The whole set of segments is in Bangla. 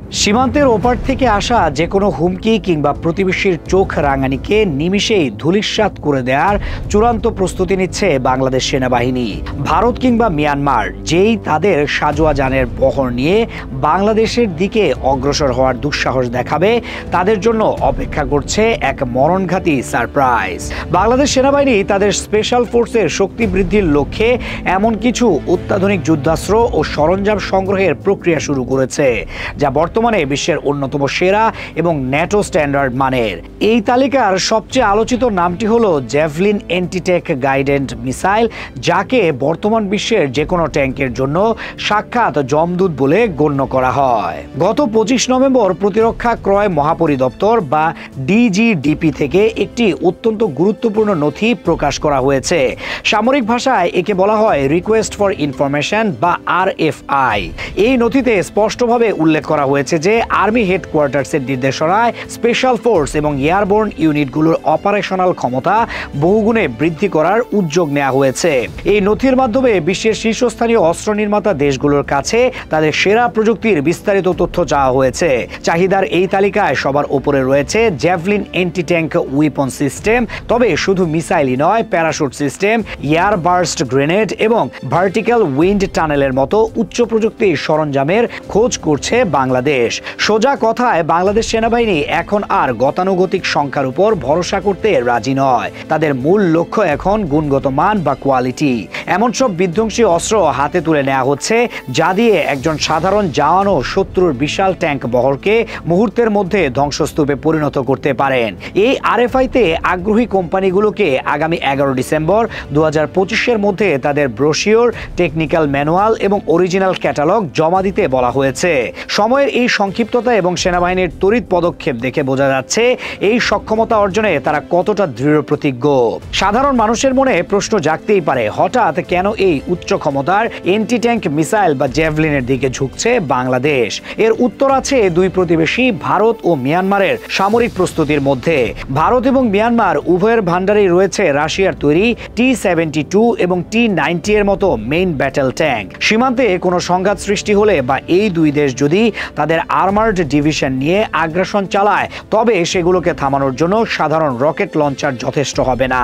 সীমান্তের ওপার থেকে আসা যে কোনো হুমকি কিংবা প্রতিবেশীর চোখ রাঙানিকে নিমিষেই ধূলিসাৎ করে দেওয়ার চূড়ান্ত প্রস্তুতি নিচ্ছে বাংলাদেশ সেনাবাহিনী। ভারত কিংবা মিয়ানমার যেই তাদের সাজোয়া যানের বহর নিয়ে বাংলাদেশের দিকে অগ্রসর হওয়ার দুঃসাহস দেখাবে, তাদের জন্য অপেক্ষা করছে এক মরণঘাতী সারপ্রাইজ। বাংলাদেশ সেনাবাহিনী তাদের স্পেশাল ফোর্সের শক্তি বৃদ্ধির লক্ষ্যে এমন কিছু অত্যাধুনিক যুদ্ধাস্ত্র ও সরঞ্জাম সংগ্রহের প্রক্রিয়া শুরু করেছে, যা বর্তমানে বিশ্বের অন্যতম সেরা এবং ন্যাটো স্ট্যান্ডার্ড মানের। এই তালিকার সবচেয়ে আলোচিত নামটি হলো জ্যাভলিন অ্যান্টি-ট্যাঙ্ক গাইডেড মিসাইল, যাকে বর্তমান বিশ্বের যে কোনো ট্যাঙ্কের জন্য সাক্ষাৎ যমদূত বলে গণ্য করা হয়। গত 25 নভেম্বর প্রতিরক্ষা ক্রয় মহাপরিদপ্তর বা ডিজিডিপি থেকে একটি অত্যন্ত গুরুত্বপূর্ণ নথি প্রকাশ করা হয়েছে। সামরিক ভাষায় একে বলা হয় রিকোয়েস্ট ফর ইনফরমেশন বা RFI। এই নথিতে স্পষ্টভাবে উল্লেখ করা হয়েছে যে আর্মি হেডকোয়ার্টার্সের নির্দেশনায় স্পেশাল ফোর্স এবং এয়ারবোর্ন ইউনিটগুলোর অপারেশনাল ক্ষমতা বহুগুণে বৃদ্ধি করার উদ্যোগ নেওয়া হয়েছে। এই নথির মাধ্যমে বিশ্বের শীর্ষস্থানীয় অস্ত্র নির্মাতা দেশগুলোর কাছে তাদের সেরা প্রযুক্তির বিস্তারিত তথ্য চাওয়া হয়েছে। চাহিদার এই তালিকায় সবার উপরে রয়েছে জ্যাভলিন অ্যান্টি-ট্যাঙ্ক উইপন সিস্টেম। তবে শুধু মিসাইলই নয়, parachute system, air burst grenade এবং ভার্টিক্যাল উইন্ড টানেলের মতো উচ্চ প্রযুক্তির সরঞ্জামের খোঁজ করছে বাংলাদেশ। সোজা কথায়, বাংলাদেশ সেনাবাহিনী এখন আর গতানুগতিক সংখ্যার উপর ভরসা করতে রাজি নয়। তাদের মূল লক্ষ্য এখন গুণগত মান বা কোয়ালিটি। এমন সব বিধ্বংসী অস্ত্র হাতে তুলে নেওয়া হচ্ছে যা দিয়ে একজন সাধারণ জওয়ানও শত্রুর বিশাল ট্যাঙ্ক বহরকে মুহূর্তের মধ্যে ধ্বংসস্তূপে পরিণত করতে পারেন। এই RFI-তে আগ্রহী কোম্পানিগুলোকে আগামী 11 ডিসেম্বর 2025-এর মধ্যে তাদের ব্রোশিওর, টেকনিক্যাল ম্যানুয়াল এবং অরিজিনাল ক্যাটালগ জমা দিতে বলা হয়েছে। সময়ের এই সংক্ষিপ্ততা এবং সেনাবাহিনীর তড়িৎ পদক্ষেপ দেখে বোঝা যাচ্ছে এই সক্ষমতা অর্জনে তারা কতটা দৃঢ় প্রতিজ্ঞ। সাধারণ মানুষের মনে প্রশ্ন জাগতেই পারে, হঠাৎ কেন এই উচ্চ ক্ষমতার অ্যান্টি-ট্যাঙ্ক মিসাইল বা জ্যাভলিনের দিকে ঝুঁকছে বাংলাদেশ? এর উত্তর আছে দুই প্রতিবেশী ভারত ও মিয়ানমারের সামরিক প্রস্তুতির মধ্যে। ভারত এবং মিয়ানমার উভয়ের ভান্ডারেই রয়েছে রাশিয়ার তৈরি T-72 এবং T-90 এর মতো মেইন ব্যাটেল ট্যাঙ্ক। সীমান্তে কোনো সংঘাত সৃষ্টি হলে বা এই দুই দেশ যদি তাদের আর্মার্ড ডিভিশন নিয়ে আগ্রাসন চালায়, তবে সেগুলোকে থামানোর জন্য সাধারণ রকেট লঞ্চার যথেষ্ট হবে না।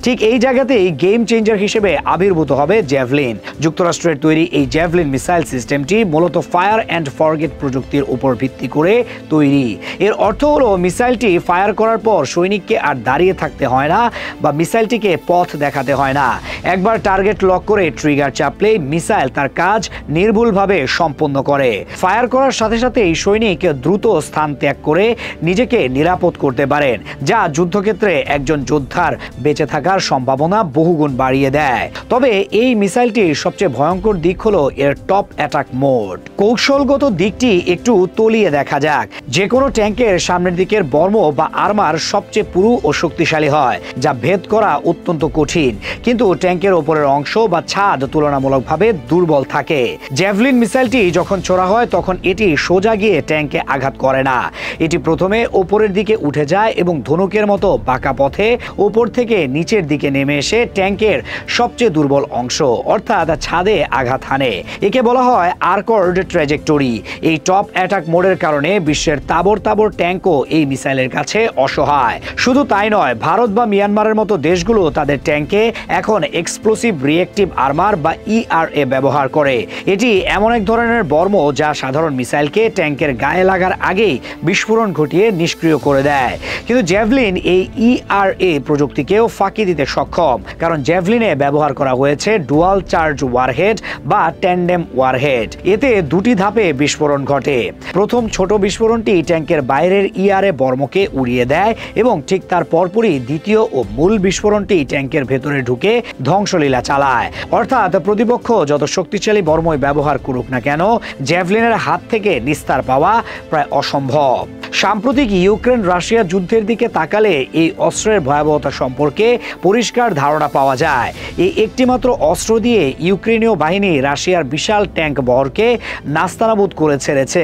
ঠিক এই জায়গাতেই গেম চেঞ্জার হিসেবে আবির্ভূত হবে জ্যাভলিন। যুক্তরাষ্ট্রের তৈরি এই জ্যাভলিন মিসাইল সিস্টেমটি মূলত ফায়ার অ্যান্ড ফরগেট প্রযুক্তির উপর ভিত্তি করে তৈরি। এর অর্থ হলো মিসাইলটি ফায়ার করার পর সৈনিককে আর দাঁড়িয়ে থাকতে হয় না বা মিসাইলটিকে পথ দেখাতে হয় না। একবার টার্গেট লক করে ট্রিগার চাপলেই মিসাইল তার কাজ নির্ভুলভাবে সম্পন্ন করে। ফায়ার করার সাথে সাথে এই সৈনিক দ্রুত স্থান ত্যাগ করে নিজেকে নিরাপদ করতে পারেন, যা যুদ্ধক্ষেত্রে একজন যোদ্ধার বেঁচে থাকার সম্ভাবনা বহুগুণ বাড়িয়ে দেয়। তবে এই মিসাইলটির সবচেয়ে ভয়ঙ্কর দিক হলো এর টপ অ্যাটাক মোড। কৌশলগত দিকটি একটু তলিয়ে দেখা যাক। যে কোনো ট্যাঙ্কের সামনের দিকের বর্ম বা আর্মার সবচেয়ে পুরু ও শক্তিশালী হয়, যা ভেদ করা অত্যন্ত কঠিন। কিন্তু ট্যাঙ্কের ওপরের অংশ বা ছাদ তুলনামূলকভাবে দুর্বল থাকে। জ্যাভলিন মিসাইলটি যখন ছোড়া হয় তখন এটি সোজা গিয়ে ট্যাঙ্কে আঘাত করে না। এটি প্রথমে ওপরের দিকে উঠে যায় এবং ধনুকের মতো বাঁকা পথে ওপর থেকে নিচের দিকে নেমে এসে ট্যাঙ্কের সবচেয়ে দুর্বল অংশ অর্থাৎ ছাদে আঘাত হানে। একে বলা হয় আর্কর্ড ট্র্যাজেক্টরি। এই টপ অ্যাটাক মোডের কারণে বিশ্বের তাবর তাবর ট্যাঙ্কও এই মিসাইলের কাছে অসহায়। শুধু তাই নয়, ভারত বা মিয়ানমারের মতো দেশগুলো তাদের ট্যাঙ্কে এখন এক্সপ্লোসিভ রিয়েক্টিভ আর্মার বা ERA ব্যবহার করে। এটি এমন এক ধরনের বর্ম যা সাধারণ মিসাইলকে ট্যাঙ্কের গায়ে লাগার আগেই বিস্ফোরণ ঘটিয়ে নিষ্ক্রিয় করে দেয়। কিন্তু জ্যাভলিন এই ERA প্রযুক্তিকেও ফাঁকি দিতে সক্ষম, কারণ জ্যাভলিনে ব্যবহার করা হয়েছে ডুয়াল চার্জ ওয়ারহেড বা ট্যান্ডেম ওয়ারহেড। এতে দুটি ধাপে বিস্ফোরণ ঘটে। প্রথম ছোট বিস্ফোরণটি ট্যাঙ্কের বাইরের ERA বর্মকে উড়িয়ে দেয় এবং ঠিক তার পরপরই দ্বিতীয় ও মূল বিস্ফোরণটি ট্যাঙ্কের ভেতরে ঢুকে ধ্বংসলীলা চালায়। অর্থাৎ প্রতিপক্ষ যত শক্তিশালী বর্মই ব্যবহার করুক না কেন, জ্যাভলিনের হাত থেকে নিস্তার পাওয়া প্রায় অসম্ভব। সাম্প্রতিক ইউক্রেন রাশিয়া যুদ্ধের দিকে তাকালে এই অস্ত্রের ভয়াবহতা সম্পর্কে পরিষ্কার ধারণা পাওয়া যায়। এই একটিমাত্র অস্ত্র দিয়ে ইউক্রেনীয় বাহিনী রাশিয়ার বিশাল ট্যাঙ্ক বহরকে নাস্তানাবুদ করে ছেড়েছে।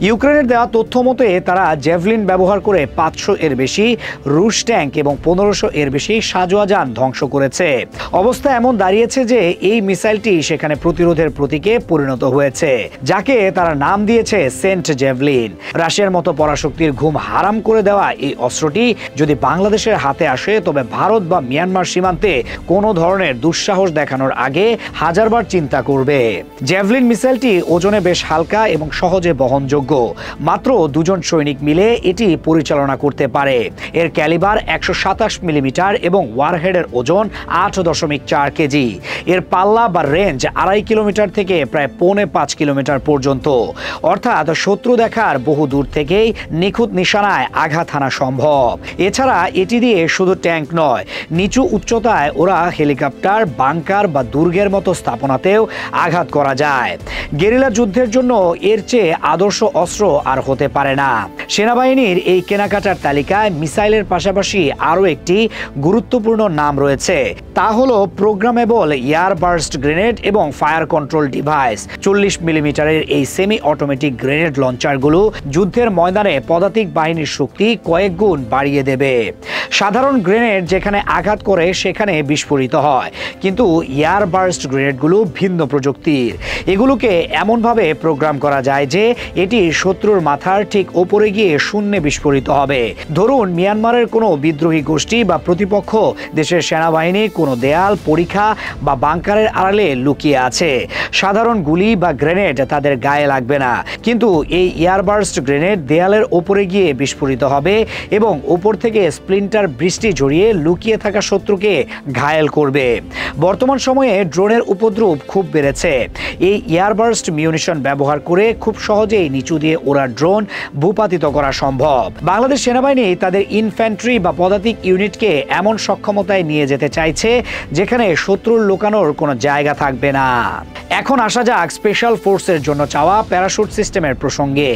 ইউক্রেনের দেওয়া তথ্য মতে তারা জ্যাভলিন ব্যবহার করে 500 এর বেশি রুশ ট্যাঙ্ক এবং 1500 এর বেশি সাজোয়া যান ধ্বংস করেছে। অবস্থা এমন দাঁড়িয়েছে যে এই মিসাইলটি সেখানে প্রতিরোধের প্রতীকে পরিণত হয়েছে, যাকে তারা নাম দিয়ে দিয়েছে সেন্ট জেভলিন। রাশিয়ার মতো পরাশক্তির ঘুম হারাম করে দেওয়া এই অস্ত্রটি যদি বাংলাদেশের হাতে আসে তবে ভারত বা মিয়ানমার সীমান্তে কোনো ধরনের দুঃসাহস দেখানোর আগে হাজারবার চিন্তা করবে। জেভলিন মিসাইলটি ওজনে বেশ হালকা এবং সহজে বহনযোগ্য। মাত্র 2 জন সৈনিক মিলে এটি পরিচালনা করতে পারে। এর ক্যালিবার 127 মিলিমিটার এবং ওয়ারহেডের ওজন 8.4 কেজি। এর পাল্লা বা রেঞ্জ 2.5 কিলোমিটার থেকে প্রায় 4.5 কিলোমিটার পর্যন্ত, অর্থাৎ শত্রু দেখার বহু দূর থেকেই নিখুঁত নিশানায় আঘাত হানা সম্ভব। এছাড়া এটি দিয়ে শুধু ট্যাঙ্ক নয়, নিচু উচ্চতায় ওরা হেলিকপ্টার, বাংকার বা দুর্গের মতো স্থাপনাতেও আঘাত করা যায়। গেরিলা যুদ্ধের জন্য এর চেয়ে আদর্শ অস্ত্র আর হতে পারে না। সেনাবাহিনীর এই কেনাকাটার তালিকায় মিসাইলের পাশাপাশি আরও একটি গুরুত্বপূর্ণ নাম রয়েছে, তা হলো প্রোগ্রামেবল এয়ার বার্স্ট গ্রেনেড এবং ফায়ার কন্ট্রোল ডিভাইস। 40 মিলিমিটারের এই সেমি অটোমেটিক গ্রেনেড লঞ্চারগুলো যুদ্ধের ময়দানে পদাতিক বাহিনীর শক্তি কয়েক গুণ বাড়িয়ে দেবে। সাধারণ গ্রেনেড যেখানে আঘাত করে সেখানে বিস্ফোরিত হয়, কিন্তু এয়ার বার্স্ট গ্রেনেডগুলো ভিন্ন প্রযুক্তির। এগুলোকে এমনভাবে প্রোগ্রাম করা যায় যে এটি শত্রুর মাথার ঠিক ওপরে গিয়ে শূন্যে বিস্ফোরিত হবে। ধরুন মিয়ানমারের কোনো বিদ্রোহী গোষ্ঠী বা প্রতিপক্ষ দেশের সেনাবাহিনী কোনো দেয়াল, পরিখা বা বাংকারের আড়ালে লুকিয়ে আছে। সাধারণ গুলি বা গ্রেনেড তাদের গায়ে লাগবে না, কিন্তু এই এয়ারবার্স্ট গ্রেনেড দেয়ালের ওপরে গিয়ে বিস্ফোরিত হবে এবং ওপর থেকে স্প্লিন্টার বৃষ্টি ঝরিয়ে লুকিয়ে থাকা শত্রুকে ঘায়েল করবে। বর্তমান সময়ে ড্রোনের উপদ্রব খুব বেড়েছে। এই এয়ারবার্স্ট মিউনিশন ব্যবহার করে খুব সহজেই নিচু দিয়ে ওরা ড্রোন ভূপাতিত করা সম্ভব। বাংলাদেশ সেনাবাহিনী তাদের ইনফ্যান্ট্রি বা পদাতিক ইউনিটকে এমন সক্ষমতায় নিয়ে যেতে চাইছে যেখানে শত্রুর লুকানোর কোনো জায়গা থাকবে না। এখন আসা যাক স্পেশাল ফোর্সের জন্য চাওয়া প্যারাশুট সিস্টেমের প্রসঙ্গে।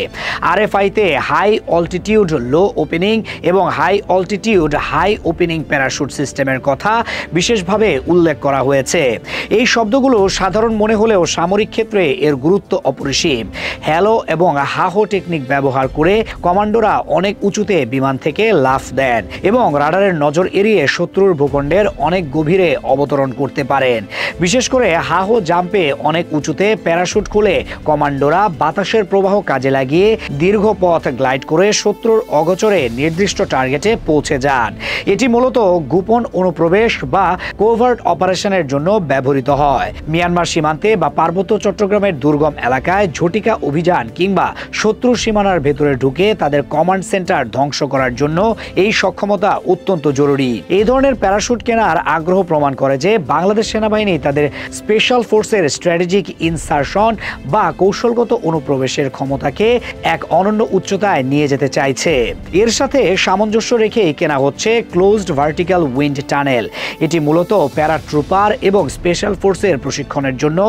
আরএফআইতে হাই অল্টিটিউড লো ওপেনিং এবং high altitude high opening parachute সিস্টেমের কথা বিশেষভাবে উল্লেখ করা হয়েছে। এই শব্দগুলো সাধারণ মনে হলেও সামরিক ক্ষেত্রে এর গুরুত্ব অপরিসীম। হ্যালো এবং হাহো টেকনিক ব্যবহার করে কমান্ডোরা অনেক উঁচুতে বিমান থেকে লাফ দেন এবং রাডারের নজর এড়িয়ে শত্রুর ভূখণ্ডের অনেক গভীরে অবতরণ করতে পারেন। বিশেষ করে হাহো জাম্পে অনেক উঁচুতে প্যারাশুট খুলে কমান্ডোরা বাতাসের প্রবাহ কাজে লাগিয়ে দীর্ঘ পথ গ্লাইড করে শত্রুর অগোচরে নির্দিষ্ট টার্গেটে পৌঁছে যান। এটি মূলত গোপন অনুপ্রবেশ বা কোভার্ট অপারেশনের জন্য ব্যবহৃত হয়। মিয়ানমার সীমান্তে বা পার্বত্য চট্টগ্রামের দুর্গম এলাকায় ঝটিকা অভিযান কিংবা শত্রু সীমানার ভেতরে ঢুকে তাদের কমান্ড সেন্টার ধ্বংস করার জন্য এই সক্ষমতা অত্যন্ত জরুরি। এই ধরনের প্যারাশুট কেনার আগ্রহ প্রমাণ করে যে বাংলাদেশ সেনাবাহিনী তাদের স্পেশাল ফোর্সের স্ট্র্যাটেজিক ইনসারশন বা কৌশলগত অনুপ্রবেশের ক্ষমতাকে এক অনন্য উচ্চতায় নিয়ে যেতে চাইছে। এর সাথে সামঞ্জস্য রেখেই কেনা হচ্ছে ক্লোজড ভার্টিক্যাল উইন্ড টানেল। এটি মূলত প্যারাট্রুপার এবং স্পেশাল ফোর্সের প্রশিক্ষণের জন্য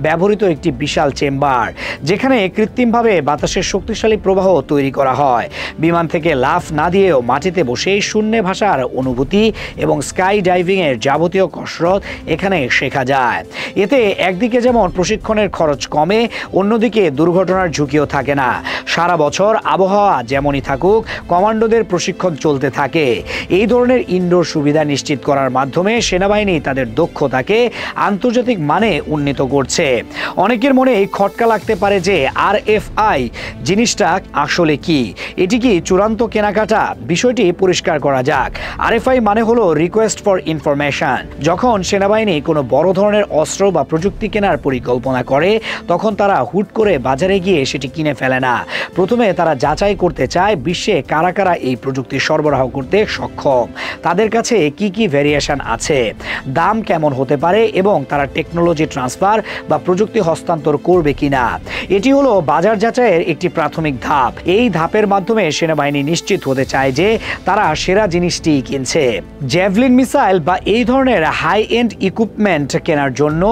ব্যবহৃত একটি বিশাল চেম্বার, যেখানে কৃত্রিমভাবে বাতাসের শক্তিশালী প্রবাহ তৈরি করা হয়। বিমান থেকে লাফ না দিয়েও মাটিতে বসেই শূন্যে ভাসার অনুভূতি এবং স্কাই ডাইভিং এর যাবতীয় কসরত এখানে শেখা যায়। এতে একদিকে যেমন প্রশিক্ষণের খরচ কমে, অন্যদিকে দুর্ঘটনার ঝুঁকিও থাকে না। সারা বছর আবহাওয়া যেমনই থাকুক, কমান্ডোদের প্রশিক্ষণ চলতে থাকে। এই ধরনের ইনডোর সুবিধা নিশ্চিত করার মাধ্যমে সেনাবাহিনী তাদের দক্ষতাকে আন্তর্জাতিক মানে উন্নীত করছে। অনেকের মনে খটকা লাগতে পারে যে আরএফআই জিনিসটা আসলে কি, এটি কি চূড়ান্ত কেনাকাটা? বিষয়টি পরিষ্কার করা যাক। আরএফআই মানে হলো রিকোয়েস্ট ফর ইনফরমেশন। যখন সেনাবাহিনী কোনো বড় ধরনের অস্ত্র বা প্রযুক্তি কেনার পরিকল্পনা করে তখন তারা হুট করে বাজারে গিয়ে সেটি কিনে ফেলে না। প্রথমে তারা যাচাই করতে চায় বিশ্বে কারা কারা এই প্রযুক্তি সরবরাহ করতে সক্ষম, তাদের কাছে কি কি ভেরিয়েশন আছে, দাম কেমন হতে পারে এবং তারা টেকনোলজি ট্রান্সফার বা প্রযুক্তি হস্তান্তর করবে কিনা। এটি হলো বাজার যাচাইয়ের একটি প্রাথমিক ধাপ। এই ধাপের মাধ্যমে সেনাবাহিনী নিশ্চিত হতে চায় যে তারা সেরা জিনিসটি কিনছে। জ্যাভলিন মিসাইল বা এই ধরনের হাই এন্ড ইকুইপমেন্ট কেনার জন্য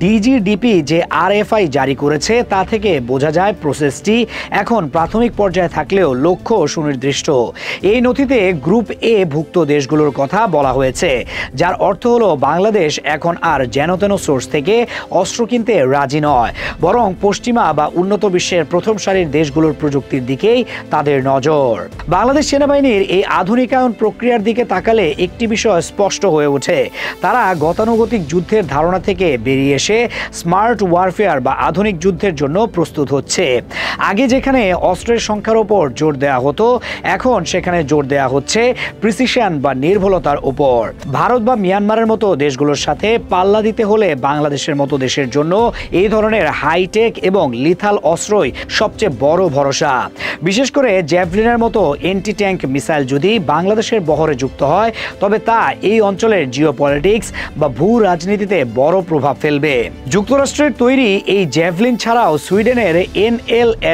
ডিজিডিপি যে আরএফআই জারি করেছে তা থেকে বোঝা যায় প্রসেসটি এখন প্রাথমিক পর্যায়ে থাকলেও লক্ষ্য সুনির্দিষ্ট। এই নথিতে গ্রুপ এ ভুক্ত দেশগুলোর কথা বলা হয়েছে, যার অর্থ হলো বাংলাদেশ এখন আর যেনতেন সোর্স থেকে অস্ত্র কিনতে রাজি নয়, বরং পশ্চিমা বা উন্নত বিশ্বের প্রথম সারির দেশগুলোর প্রযুক্তির দিকেই তাদের নজর। বাংলাদেশ সেনাবাহিনীর এই আধুনিকায়ন প্রক্রিয়ার দিকে তাকালে একটি বিষয় স্পষ্ট হয়ে ওঠে, তারা গতানুগতিক যুদ্ধের ধারণা থেকে বেরিয়ে এসে স্মার্ট ওয়ারফেয়ার বা আধুনিক যুদ্ধের জন্য প্রস্তুত হচ্ছে। আগে যেখানে অস্ত্রের সংখ্যার ওপর জোর দেওয়া হতো, এখন সেখানে জোর দেওয়া হচ্ছে প্রিসিশন বা নির্ভুলতার উপর। ভারত বা মিয়ানমারের মতো দেশগুলোর সাথে পাল্লা দিতে হলে বাংলাদেশের মতো দেশের জন্য এই ধরনের হাইটেক এবং লিথাল অস্ত্রই সবচেয়ে বড় ভরসা। বিশেষ করে জ্যাভলিনের মতো এন্টি ট্যাঙ্ক মিসাইল যদি বাংলাদেশের বহরে যুক্ত হয়, তবে তা এই অঞ্চলের জিওপলিটিক্স বা ভূ রাজনীতিতে বড় প্রভাব ফেলবে। যুক্তরাষ্ট্রের তৈরি এই জ্যাভলিন ছাড়াও সুইডেনের NLS